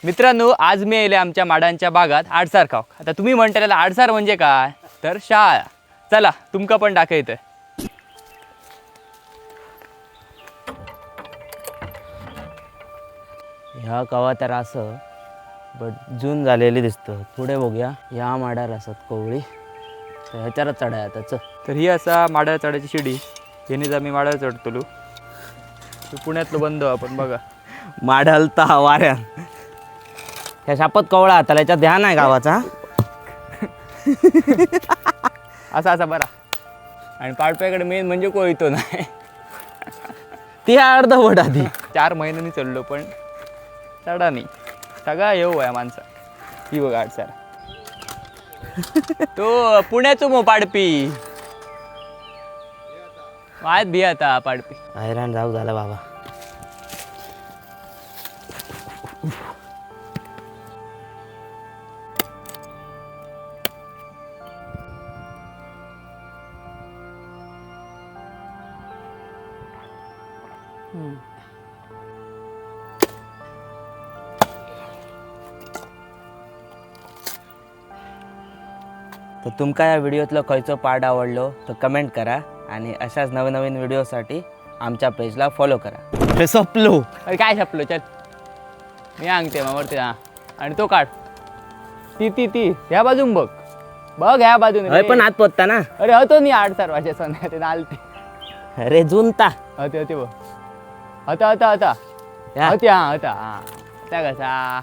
मित्रांनो, आज मी येले आमच्या माडांच्या बागात आडसार खाऊ. आता तुम्ही म्हणताला आडसार म्हणजे काय, तर शाळा. चला तुमका पण दाखवते. ह्या कवा तर असं बट जून झालेली दिसतं. पुढे बघूया, ह्या माडार असत कवळी, तर ह्याच्यावर चढाय आताच. तर ही असा माडा चढायची शिडी. ह्यानेच आम्ही माडा चढतलो. पुण्यातलं बंद आपण बघा. माड हलता वाऱ्यान. ह्या शापत कवळा आता ह्याच्यात ध्यान आहे गावाचा. असा असा बरा. आणि पाडप्याकडे मेन म्हणजे कोयतो नाही. ती अर्धवट आधी 4 महिन्यांनी चढलो पण चढा नाही. सगळा येऊ आहे माणसा. ही बघा आडसार. तो पुण्याचो मो पाडपी. वाद भी आता पाडपी. हैराण जाऊ झाला बाबा. तर तुमका या व्हिडिओतलं खयचो पार्ट आवडलो तर कमेंट करा आणि अशाच नवीन नवीन व्हिडिओसाठी आमच्या पेजला फॉलो करा. अरे सपलो. अरे काय छापलो चल. मी अंगते मग वरती. हा आणि तो काढ. ती ह्या बाजून बघ. बघ ह्या बाजून. अरे पण आत पोचता ना. अरे होतो नाही 8 वाजे सोन्या ते नालते. अरे जुनता होते बघ. होता या. होत्या होता. त्या कसा